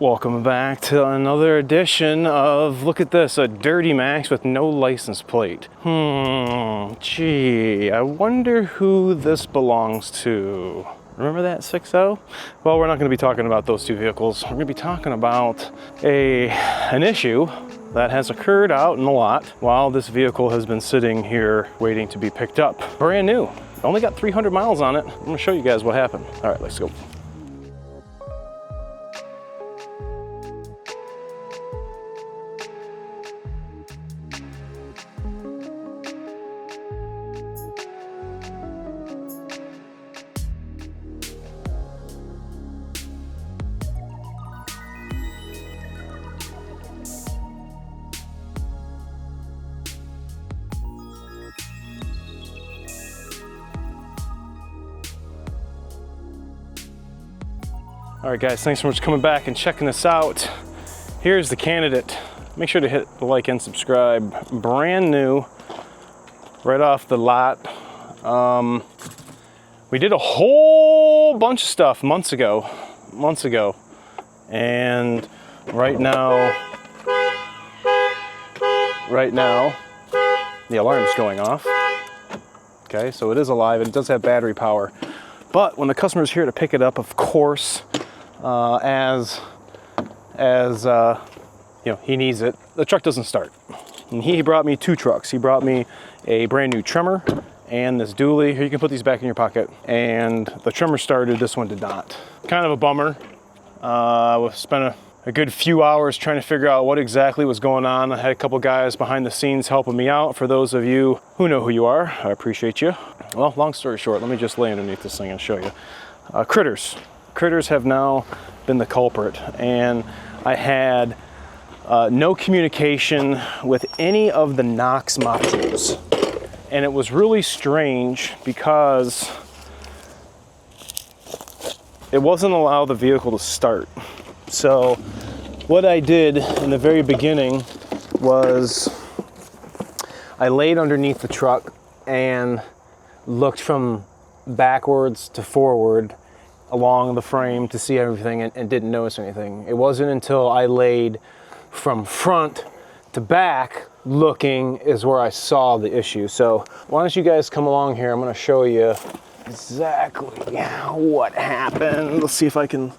Welcome back to another edition of, look at this, a Dirty Max with no license plate. Gee, I wonder who this belongs to. Remember that 6.0? Well, we're not going to be talking about those two vehicles. We're going to be talking about an issue that has occurred out in the lot while this vehicle has been sitting here waiting to be picked up. Brand new. Only got 300 miles on it. I'm going to show you guys what happened. All right, let's go. All right guys, thanks so much for coming back and checking this out. Here's the candidate. Make sure to hit the like and subscribe. Brand new, right off the lot. We did a whole bunch of stuff months ago. And right now, the alarm's going off. Okay, so it is alive and it does have battery power. But when the customer's here to pick it up, of course, as you know, he needs it, the truck doesn't start. And he brought me two trucks. He brought me a brand new trimmer and this dually. Here, you can put these back in your pocket. And the trimmer started, this one did not. Kind of a bummer. We spent a good few hours trying to figure out what exactly was going on. I had a couple guys behind the scenes helping me out. For those of you who know who you are, I appreciate you. Well, long story short, let me just lay underneath this thing and show you. Critters have now been the culprit, and I had no communication with any of the Knox modules. And it was really strange because it wasn't allow the vehicle to start. So what I did in the very beginning was I laid underneath the truck and looked from backwards to forward along the frame to see everything and didn't notice anything. It wasn't until I laid from front to back looking is where I saw the issue. So why don't you guys come along here? I'm going to show you exactly what happened. Let's see if I can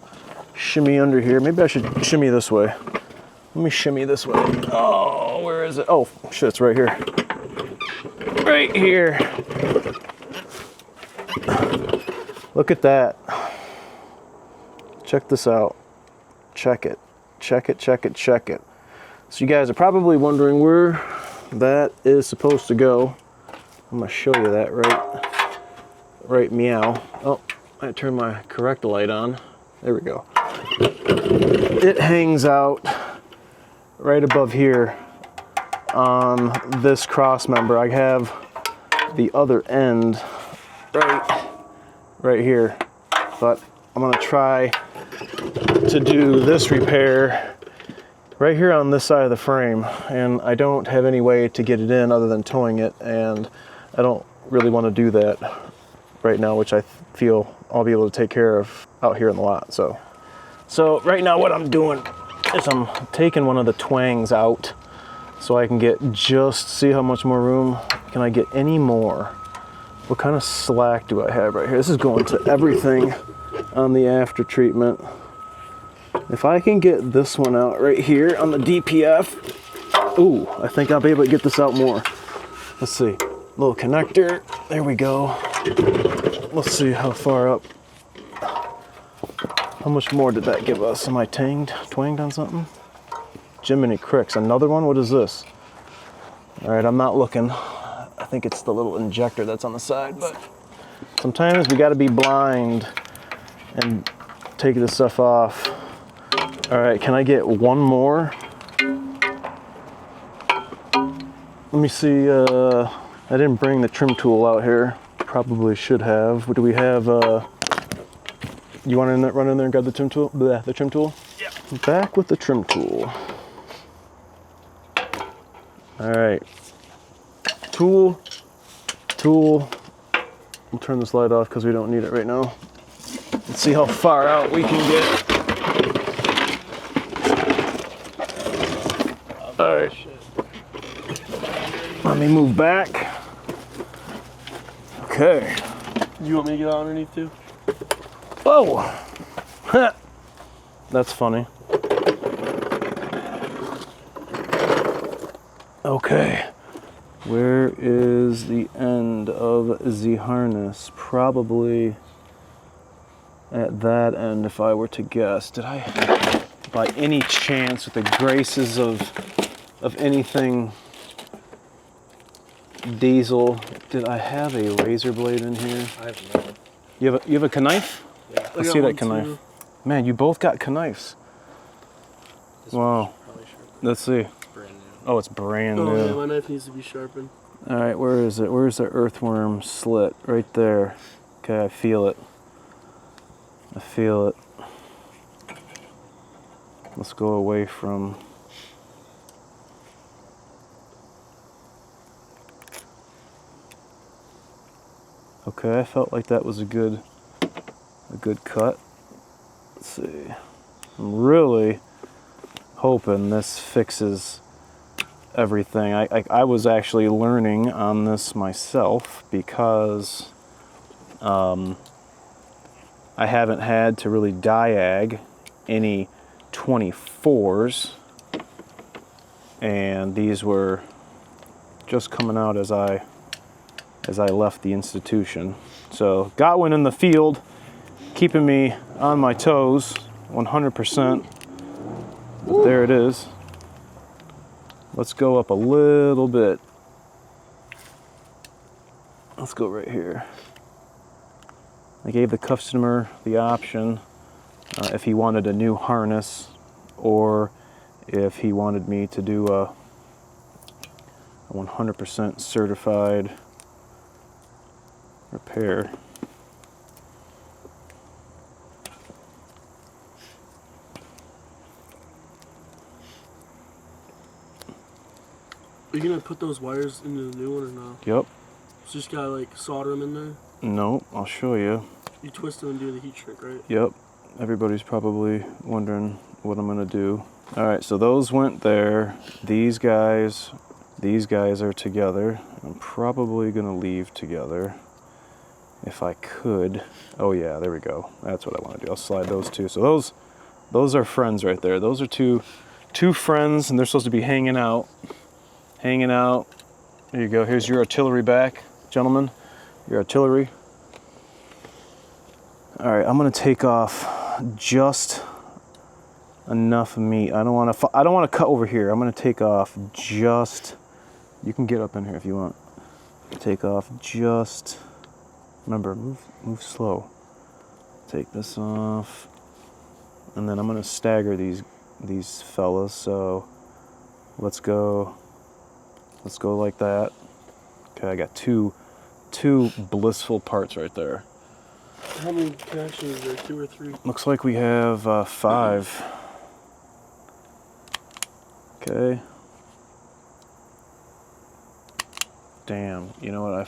shimmy under here. Maybe I should shimmy this way. Let me shimmy this way. Oh, where is it? Oh, shit, it's right here. Right here. Look at that. Check this out. Check it. Check it, check it, check it. So you guys are probably wondering where that is supposed to go. I'm gonna show you that right meow. Oh, I turned my correct light on. There we go. It hangs out right above here on this cross member. I have the other end right here, but I'm gonna try to do this repair right here on this side of the frame, and I don't have any way to get it in other than towing it, and I don't really want to do that right now, which I feel I'll be able to take care of out here in the lot. So right now what I'm doing is I'm taking one of the twangs out so I can get see how much more room can I get any more. What kind of slack do I have right here? This is going to everything on the after treatment. If I can get this one out right here on the DPF, ooh, I think I'll be able to get this out more. Let's see, little connector, there we go. Let's see how far up. How much more did that give us? Am I twanged on something? Jiminy Cricks, another one? What is this? All right, I'm not looking. I think it's the little injector that's on the side, but sometimes we gotta be blind and take this stuff off. All right, can I get one more? Let me see, I didn't bring the trim tool out here. Probably should have. What do we have? You want to run in there and grab the trim tool? The trim tool? Yeah. Back with the trim tool. All right. Tool. We'll turn this light off because we don't need it right now. Let's see how far out we can get. move back. Okay. You want me to get on underneath too? Oh! That's funny. Okay. Where is the end of the harness? Probably at that end, if I were to guess. Did I, by any chance, with the graces of anything diesel, did I have a razor blade in here? I have none. You have a knife? Yeah. Let's see that knife. Man, you both got knives. Wow. Let's see. Brand new. Oh, it's brand new. Oh yeah, my knife needs to be sharpened. All right, where is it? Where's the earthworm slit? Right there. Okay, I feel it. I feel it. Let's go away from... Okay, I felt like that was a good cut. Let's see. I'm really hoping this fixes everything. I was actually learning on this myself because I haven't had to really diag any 24s, and these were just coming out as I left the institution. So got one in the field, keeping me on my toes 100%. But there it is. Let's go up a little bit. Let's go right here. I gave the customer the option if he wanted a new harness or if he wanted me to do a 100% certified repair. Are you gonna put those wires into the new one or no? Yep. So just gotta like solder them in there? No, I'll show you. You twist them and do the heat shrink, right? Yep. Everybody's probably wondering what I'm gonna do. All right, so those went there. These guys are together. I'm probably gonna leave together if I could. Oh yeah, there we go. That's what I want to do. I'll slide those two. So those are friends right there. Those are two friends, and they're supposed to be hanging out. Hanging out. There you go. Here's your artillery back, gentlemen. Your artillery. All right, I'm gonna take off just enough meat. I don't want to cut over here. I'm gonna take off just. You can get up in here if you want. Take off just. Remember, move slow. Take this off, and then I'm gonna stagger these fellas. So let's go like that. Okay, I got two blissful parts right there. How many connections is there? 2 or 3? Looks like we have 5. Okay. Damn, you know what I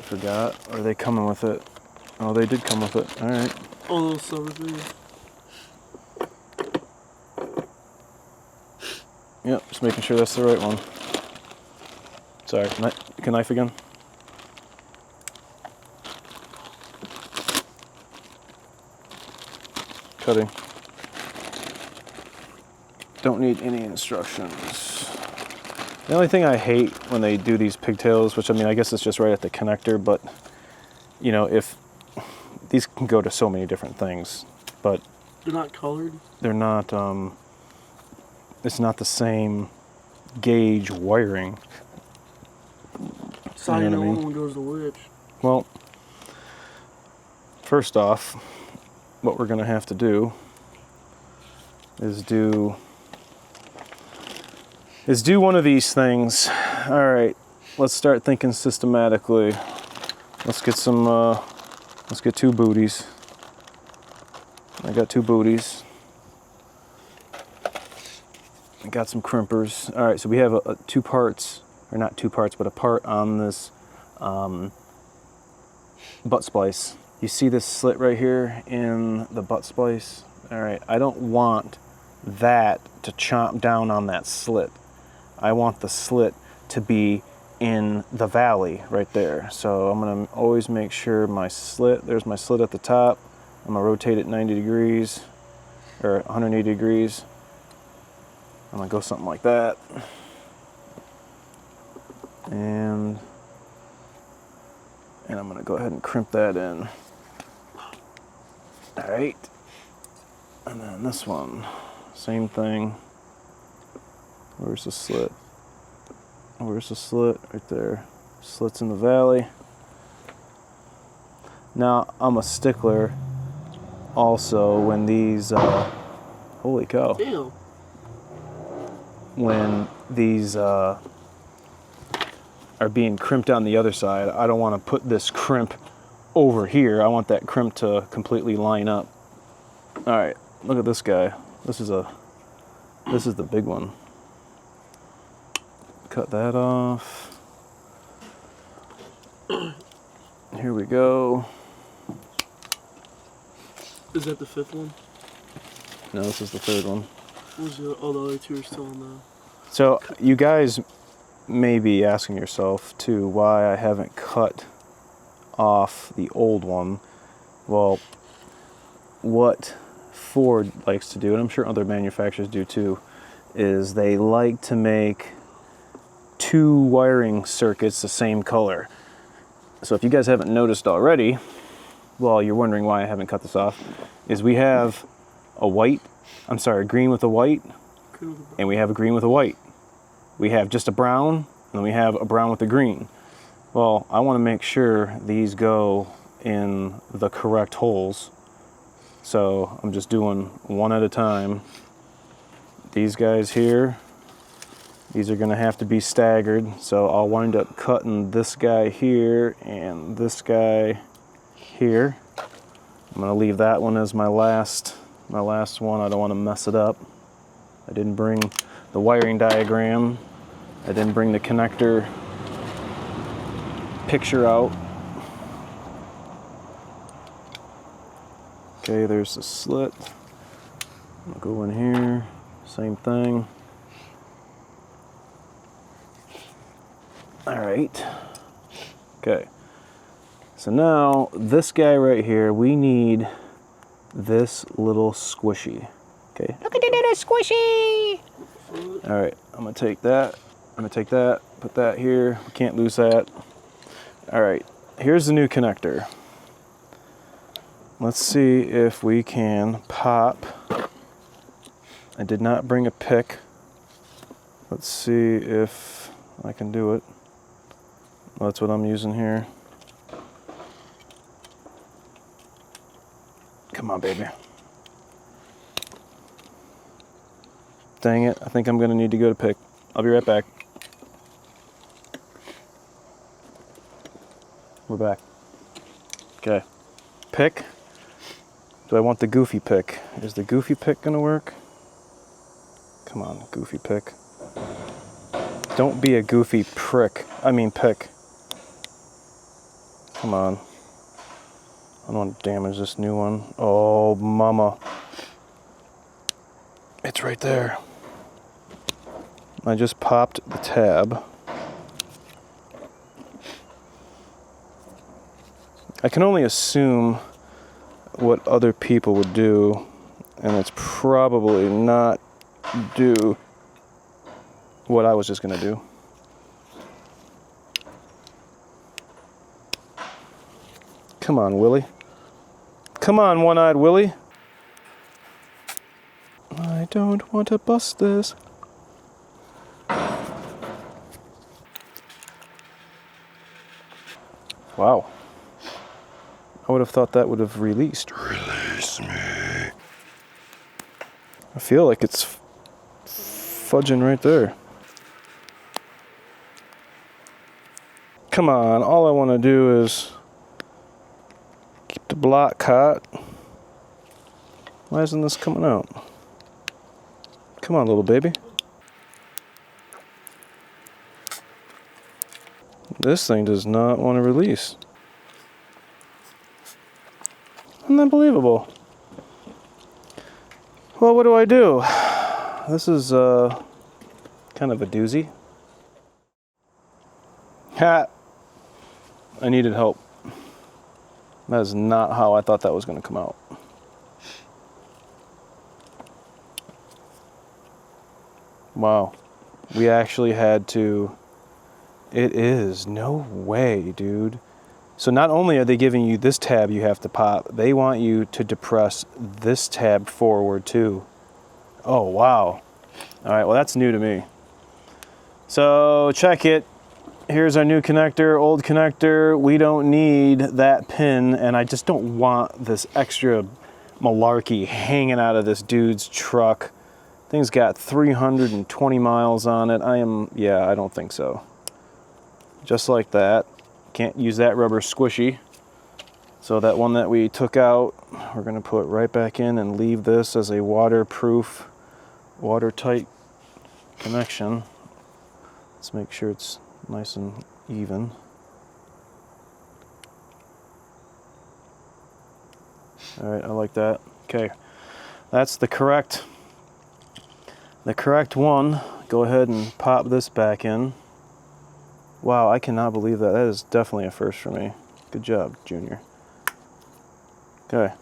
forgot? Are they coming with it? Oh, they did come with it. All right. Oh, those silver things. Yep, just making sure that's the right one. Sorry, knife again. Cutting. Don't need any instructions. The only thing I hate when they do these pigtails, which I mean, I guess it's just right at the connector, but you know, if these can go to so many different things, but they're not colored. They're not. It's not the same gauge wiring. So you know what one goes to which? Well, first off, what we're gonna have to do is do one of these things. All right, let's start thinking systematically. Let's get some. Let's get 2 booties. I got 2 booties. I got some crimpers. All right, so we have 2 parts, or not 2 parts, but a part on this butt splice. You see this slit right here in the butt splice? All right, I don't want that to chomp down on that slit. I want the slit to be in the valley right there. So I'm gonna always make sure my slit, there's my slit at the top. I'm gonna rotate it 90 degrees or 180 degrees. I'm gonna go something like that. And I'm gonna go ahead and crimp that in. All right. And then this one, same thing. Where's the slit? Where's the slit? Right there. Slits in the valley. Now, I'm a stickler also when these, holy cow. Damn. When these are being crimped on the other side, I don't want to put this crimp over here. I want that crimp to completely line up. All right, look at this guy. This is the big one. Cut that off. Here we go. Is that the 5th one? No, this is the 3rd one. What was the other 2 are still on the... So you guys may be asking yourself too why I haven't cut off the old one. Well, what Ford likes to do, and I'm sure other manufacturers do too, is they like to make 2 wiring circuits the same color. So if you guys haven't noticed already, well, you're wondering why I haven't cut this off, is we have a green with a white, and we have a green with a white. We have just a brown, and then we have a brown with a green. Well, I want to make sure these go in the correct holes. So I'm just doing one at a time. These guys here, these are going to have to be staggered. So I'll wind up cutting this guy here and this guy here. I'm going to leave that one as my last one. I don't want to mess it up. I didn't bring the wiring diagram. I didn't bring the connector picture out. Okay, there's the slit. I'll go in here, same thing. All right. Okay. So now this guy right here, we need this little squishy. Okay. Look at that little squishy. All right, I'm gonna take that. Put that here. We can't lose that. All right, here's the new connector. Let's see if we can pop. I did not bring a pick. Let's see if I can do it. That's what I'm using here. Come on, baby. Dang it, I think I'm gonna need to go to pick. I'll be right back. We're back. Okay, pick. Do I want the goofy pick? Is the goofy pick gonna work? Come on, goofy pick. Don't be a goofy prick. I mean pick. Come on. I don't want to damage this new one. Oh, mama. It's right there. I just popped the tab. I can only assume what other people would do, and it's probably not do what I was just gonna do. Come on, Willie. Come on, one-eyed Willie. I don't want to bust this. Wow. I would have thought that would have released. Release me. I feel like it's fudging right there. Come on, all I want to do is keep the block caught. Why isn't this coming out? Come on, little baby. This thing does not want to release. Unbelievable. Well, what do I do? This is kind of a doozy. Ha! I needed help. That is not how I thought that was going to come out. Wow. We actually had to... It is. No way, dude. So not only are they giving you this tab you have to pop, they want you to depress this tab forward too. Oh, wow. All right, well, that's new to me. So check it. Here's our new connector, old connector. We don't need that pin, and I just don't want this extra malarkey hanging out of this dude's truck. Thing's got 320 miles on it. I don't think so. Just like that. Can't use that rubber squishy. So that one that we took out, we're gonna put right back in and leave this as a waterproof, watertight connection. Let's make sure it's nice and even. All right, I like that. Okay, that's the correct one. Go ahead and pop this back in. Wow, I cannot believe that. That is definitely a first for me. Good job, Junior. Okay,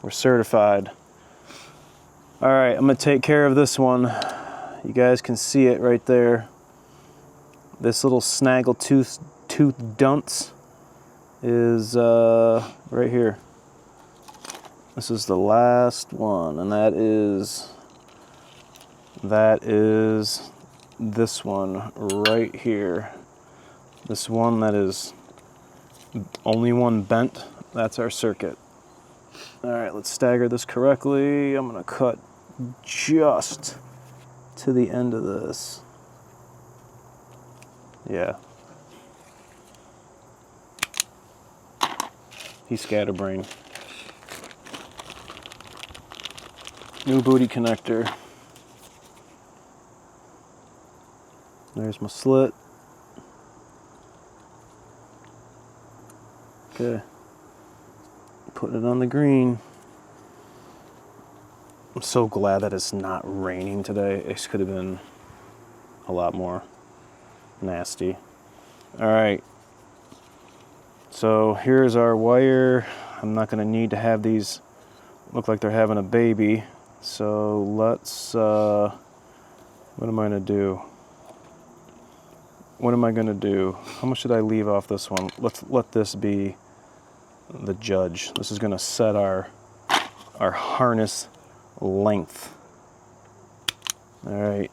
we're certified. All right, I'm gonna take care of this one. You guys can see it right there. This little snaggle tooth dunce is right here. This is the last one, and that is this one right here. This one that is only one bent, that's our circuit. All right, let's stagger this correctly. I'm gonna cut just to the end of this. Yeah. He's scatterbrained. New booty connector. There's my slit. Okay. Putting it on the green. I'm so glad that it's not raining today. It could have been a lot more nasty. All right. So here's our wire. I'm not going to need to have these look like they're having a baby. So let's, what am I going to do? What am I going to do? How much should I leave off this one? Let's let this be the judge. This is going to set our harness length. All right.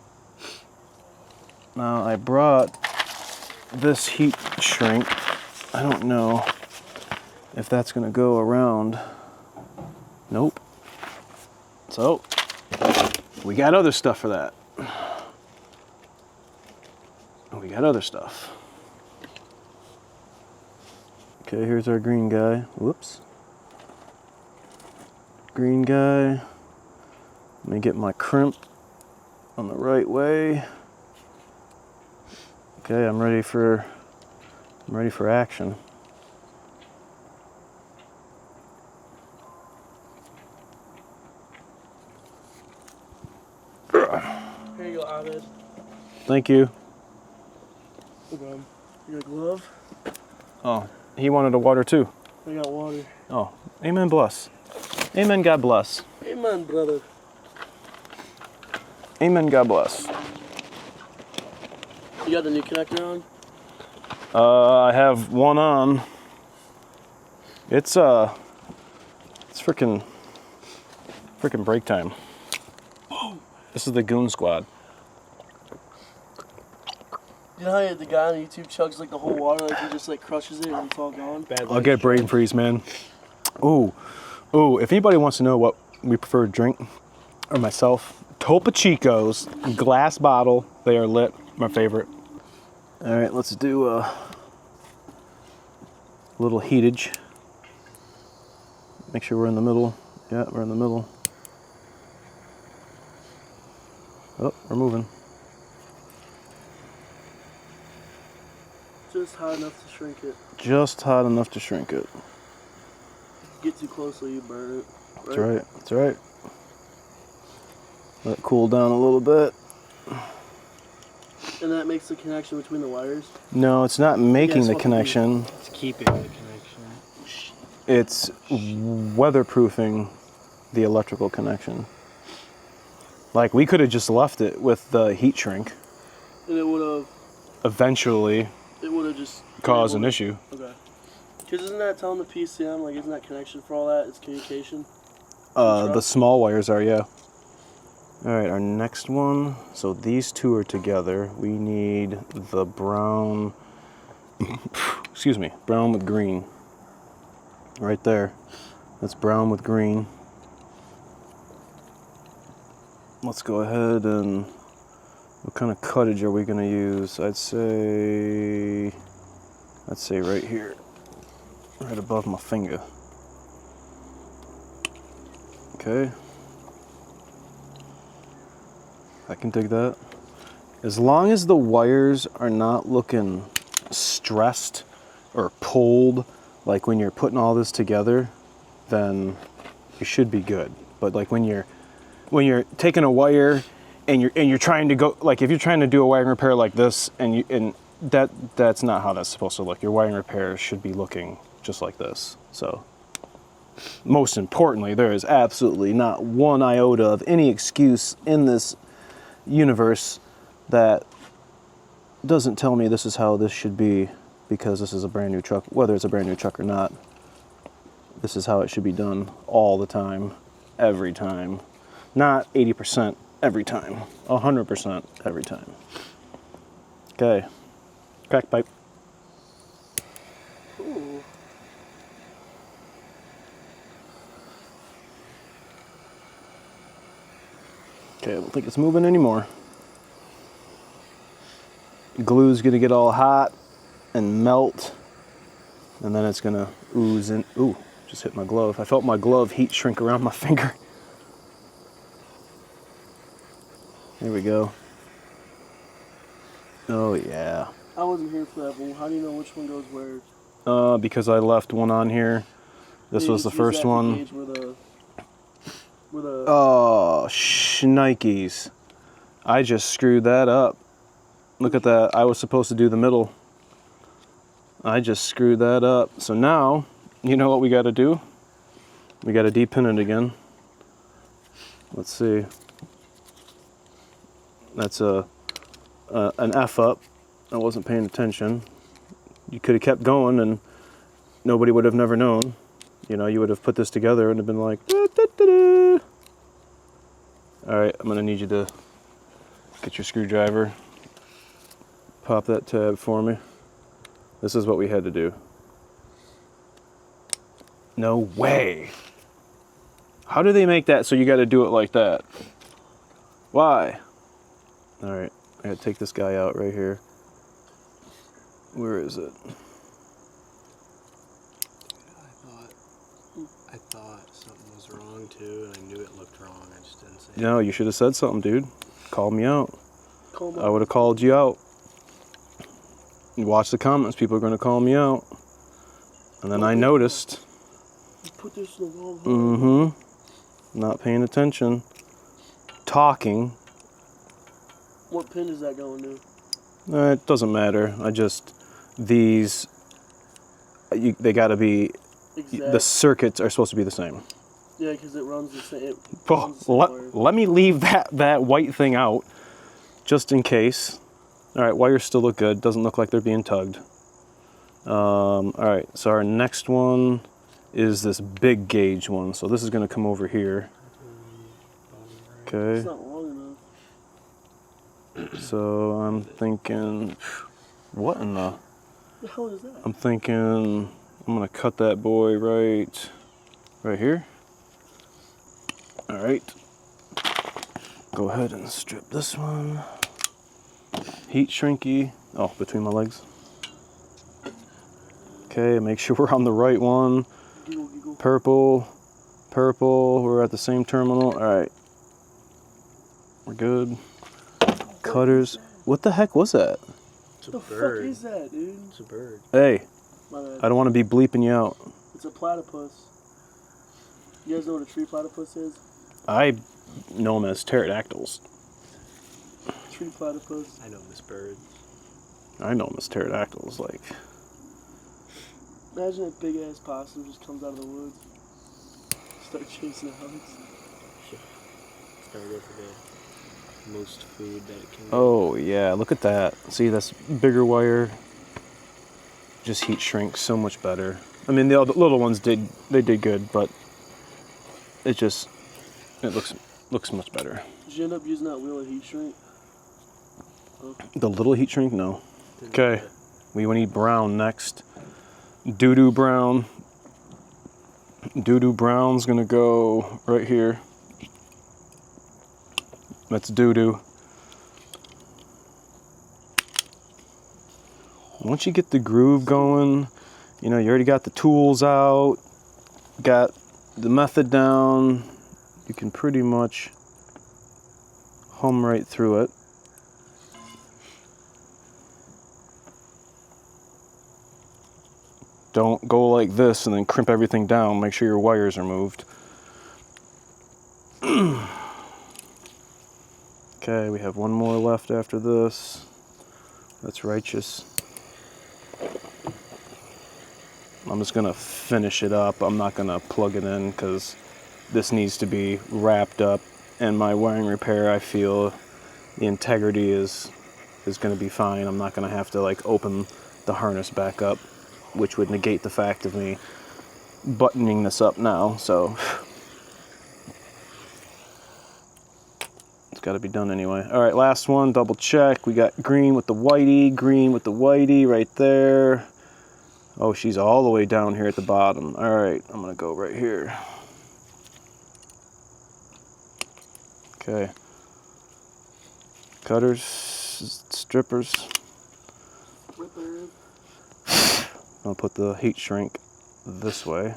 Now I brought this heat shrink. I don't know if that's going to go around. Nope. So we got other stuff for that. We got other stuff. Okay, here's our green guy. Whoops. Green guy. Let me get my crimp on the right way. Okay, I'm ready for action. Here you go, Ahmed. Thank you. Okay. Your glove? Oh, he wanted a water too. I got water. Oh, amen bless. Amen, God bless. Amen, brother. Amen, God bless. You got the new connector on? I have one on. It's freaking break time. Oh. This is the Goon Squad. You know how the guy on YouTube chugs like the whole water, like he just like crushes it and it's all gone? I'll get brain freeze, man. Ooh, if anybody wants to know what we prefer to drink, or myself, Topo Chico's glass bottle. They are lit. My favorite. All right, let's do a little heatage. Make sure we're in the middle. Yeah, we're in the middle. Oh, we're moving. Just hot enough to shrink it. Just hot enough to shrink it. If you get too close, so you burn it. Right? That's right. That's right. Let it cool down a little bit. And that makes the connection between the wires? No, it's not making Yes, the what could be- connection. It's keeping the connection. It's weatherproofing the electrical connection. Like, we could have just left it with the heat shrink. And it would have... Eventually just... cause an issue. Okay. Because isn't that telling the PCM, like, isn't that connection for all that? It's communication? The small wires are, yeah. Alright, our next one. So these two are together. We need the brown... excuse me. Brown with green. Right there. That's brown with green. Let's go ahead and... What kind of cuttage are we going to use? I'd say right here. Right above my finger. Okay. I can dig that. As long as the wires are not looking stressed or pulled, like when you're putting all this together, then you should be good. But like when you're taking a wire and you're trying to go, like if you're trying to do a wiring repair like this, and that's not how that's supposed to look. Your wiring repair should be looking just like this. So most importantly, there is absolutely not one iota of any excuse in this universe that doesn't tell me this is how this should be, because this is a brand new truck. Whether it's a brand new truck or not, this is how it should be done all the time, every time. Not 80% every time, 100% every time. Okay, crack pipe. Ooh. Okay, I don't think it's moving anymore. Glue's gonna get all hot and melt, and then it's gonna ooze in. Ooh, just hit my glove. I felt my glove heat shrink around my finger. There we go. Oh yeah. I wasn't here for that, but how do you know which one goes where? Because I left one on here. This Yeah, was the just use first that to one. gauge where the Oh, shnikes. I just screwed that up. Look at that. I was supposed to do the middle. I just screwed that up. So now, you know what we got to do? We got to depin it again. Let's see. That's an F up. I wasn't paying attention. You could have kept going and nobody would have never known. You know, you would have put this together and have been like, da, da, da, da. All right, I'm gonna need you to get your screwdriver. Pop that tab for me. This is what we had to do. No way. How do they make that so you got to do it like that? Why? All right, I gotta take this guy out right here. Where is it? I thought something was wrong too, and I knew it looked wrong. I just didn't say it. No, you should have said something, dude. Called me out. call I would have called you out. You watch the comments, people are going to call me out. And then I noticed. You put this in the wrong hole. Not paying attention. Talking. What pin does that go into? It doesn't matter. These, they got to be, Exact. the circuits are supposed to be the same. Yeah, because it runs the same. Let me leave that white thing out, just in case. All right, wires still look good. Doesn't look like they're being tugged. All right, so our next one is this big gauge one. So this is going to come over here. Okay. It's not long enough. So I'm thinking, what in the? What the hell is that? I'm thinking I'm going to cut that boy right here. All right. Go ahead and strip this one. Heat shrinky. Oh, between my legs. Okay, make sure we're on the right one. Giggle. Purple. We're at the same terminal. All right. We're good. Cutters. What the heck was that? It's a What the bird. fuck is that, dude? It's a bird. Hey, My bad. I don't want to be bleeping you out. It's a platypus. You guys know what a tree platypus is? I know them as pterodactyls. tree platypus. I know Miss Bird. I know Miss Pterodactyl's like. Imagine a big ass possum just comes out of the woods. Start chasing Alex. Started for the most food that it can. Oh yeah, look at that. See, that's bigger wire. Just heat shrinks so much better. I mean, the little ones did good, but it looks much better. Did you end up using that wheel of heat shrink? The little heat shrink, no. Okay, we need brown next. Doo-doo brown. Doo-doo brown's gonna go right here. That's doo-doo. Once you get the groove going, you know, you already got the tools out, got the method down, you can pretty much hum right through it. Don't go like this and then crimp everything down. Make sure your wires are moved. Okay, we have one more left after this. That's righteous. I'm just gonna finish it up. I'm not gonna plug it in because this needs to be wrapped up, and my wiring repair, I feel the integrity is gonna be fine. I'm not gonna have to like open the harness back up, which would negate the fact of me buttoning this up now. So it's got to be done anyway. All right, last one, double check. We got green with the whitey right there. Oh, she's all the way down here at the bottom. All right, I'm gonna go right here. Okay. Cutters, strippers. Ripper. I'll put the heat shrink this way.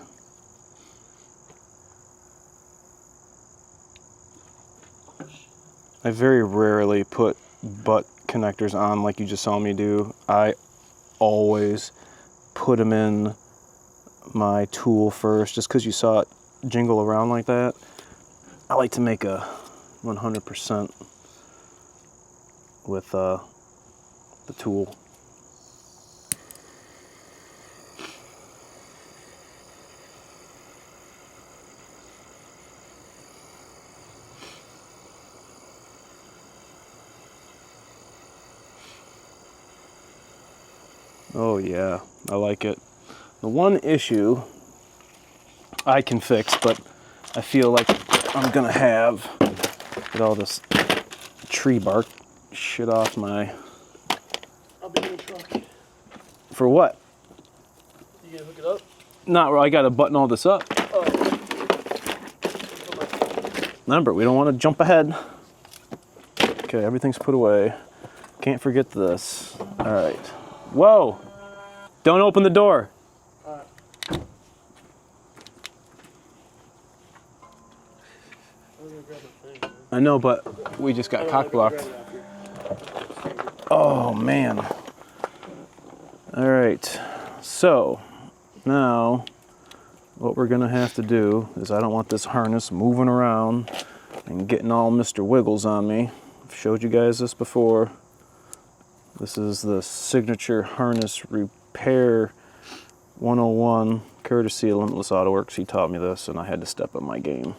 I very rarely put butt connectors on like you just saw me do. I always put them in my tool first, just because you saw it jingle around like that. I like to make a 100% with the tool. Oh yeah, I like it. The one issue I can fix, but I feel like I'm gonna have, get all this tree bark shit off my... I'll be in the truck. For what? You gonna hook it up? Not where I gotta button all this up. Oh. Remember, we don't want to jump ahead. Okay, everything's put away. Can't forget this. All right. Whoa! Don't open the door. Alright. I was gonna grab my thing, man. I know, but we just got cock blocked. Oh man. All right. So now what we're gonna have to do is, I don't want this harness moving around and getting all Mr. Wiggles on me. I've showed you guys this before. This is the Signature Harness Repair 101, courtesy of Limitless Auto Works. He taught me this, and I had to step up my game.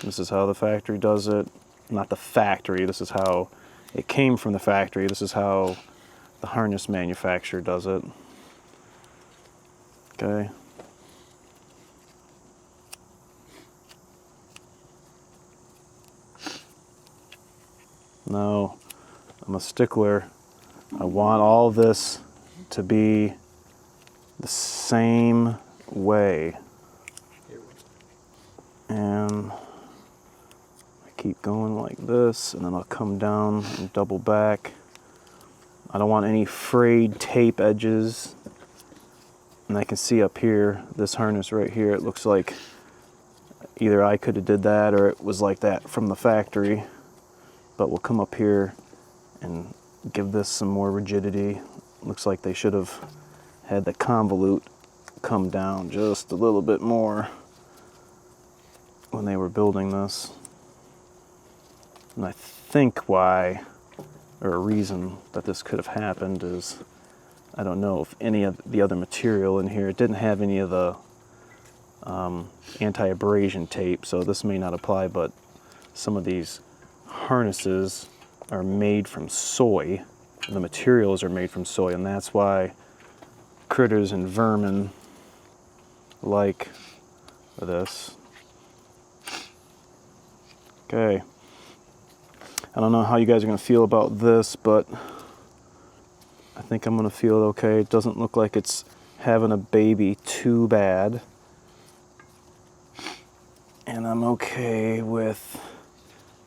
This is how the factory does it. Not the factory, this is how it came from the factory. This is how the harness manufacturer does it. Okay. Now, I'm a stickler. I want all this to be the same way. And I keep going like this, and then I'll come down and double back. I don't want any frayed tape edges. And I can see up here, this harness right here, it looks like either I could have did that or it was like that from the factory. But we'll come up here and give this some more rigidity. Looks like they should have had the convolute come down just a little bit more when they were building this. And I think why, or a reason that this could have happened is, I don't know if any of the other material in here, it didn't have any of the anti-abrasion tape, so this may not apply, but some of these harnesses are made from soy. The materials are made from soy, and that's why critters and vermin like this. Okay. I don't know how you guys are going to feel about this, but I think I'm going to feel okay. It doesn't look like it's having a baby too bad. And I'm okay with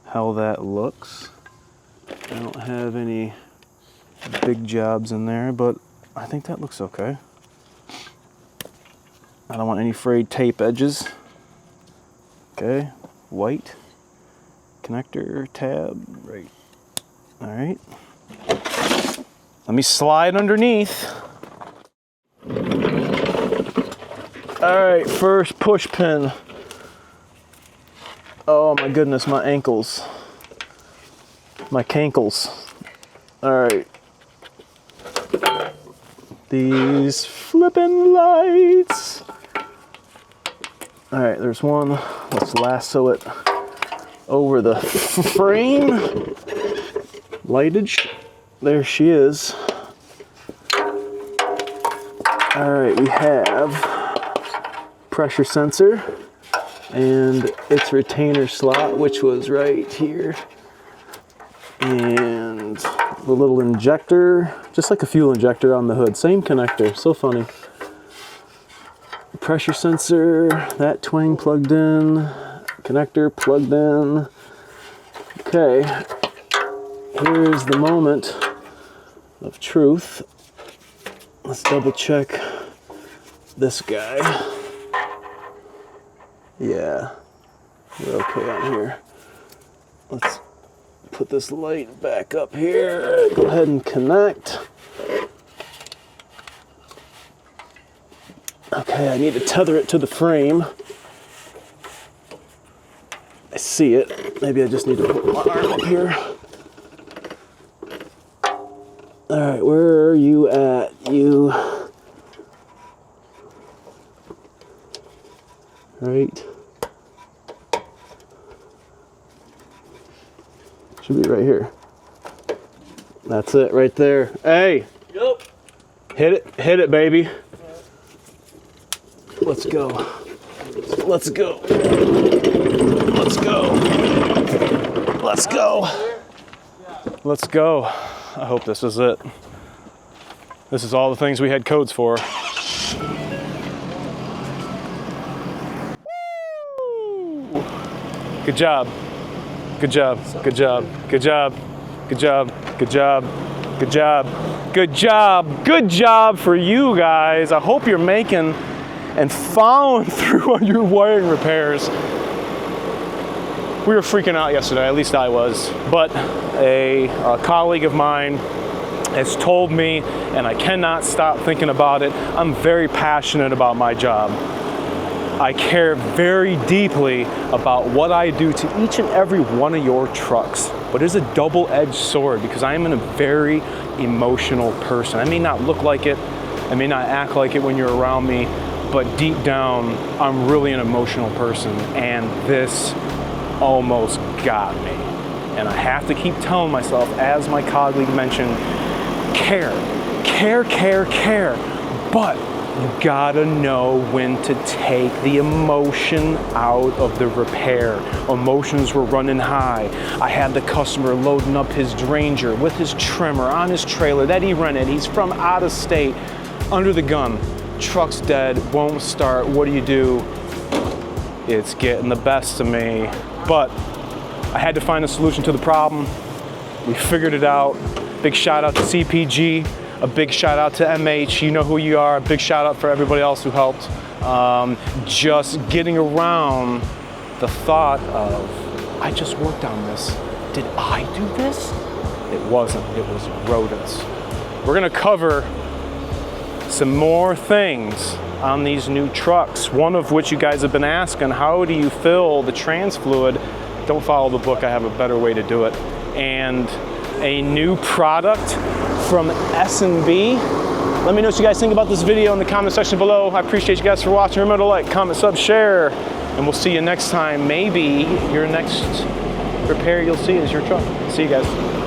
how that looks. I don't have any big jobs in there, but I think that looks okay. I don't want any frayed tape edges. Okay, white connector tab, right. All right. Let me slide underneath. All right, first push pin. Oh my goodness, my ankles. My cankles. All right. These flippin' lights. All right, there's one. Let's lasso it over the frame. Lightage. There she is. All right, we have pressure sensor and its retainer slot, which was right here. And the little injector, just like a fuel injector on the hood. Same connector, so funny. Pressure sensor, that twang plugged in. Connector plugged in. Okay, here's the moment of truth. Let's double check this guy. Yeah, we're okay on here. Let's put this light back up here. Go ahead and connect. Okay, I need to tether it to the frame. I see it. Maybe I just need to put my arm up here. All right, where are you at? You. Right. Should be right here. That's it right there. Hey! Yep. Hit it, baby. Let's go. Let's go. Let's go. Let's go. Let's go. I hope this is it. This is all the things we had codes for. Good job. Good job. Good job. Good job. Good job. Good job. Good job. Good job. Good job for you guys. I hope you're making and following through on your wiring repairs. We were freaking out yesterday, at least I was, but a colleague of mine has told me, and I cannot stop thinking about it, I'm very passionate about my job. I care very deeply about what I do to each and every one of your trucks, but it's a double-edged sword because I am a very emotional person. I may not look like it, I may not act like it when you're around me, but deep down, I'm really an emotional person, and this almost got me. And I have to keep telling myself, as my colleague mentioned, care, care, care, care, but you gotta know when to take the emotion out of the repair. Emotions were running high. I had the customer loading up his Ranger with his trimmer on his trailer that he rented. He's from out of state, under the gun. Truck's dead, won't start, what do? It's getting the best of me. But I had to find a solution to the problem. We figured it out. Big shout out to CPG, a big shout out to MH, you know who you are, a big shout out for everybody else who helped. Just getting around the thought of, I just worked on this. Did I do this? It wasn't, it was rodents. We're gonna cover some more things on these new trucks, one of which you guys have been asking, how do you fill the trans fluid Don't follow the book. I have a better way to do it. And a new product from S&B. Let me know what you guys think about this video in the comment section below. I appreciate you guys for watching. Remember to like, comment, sub, share, and we'll see you next time. Maybe your next repair you'll see is your truck. See you guys.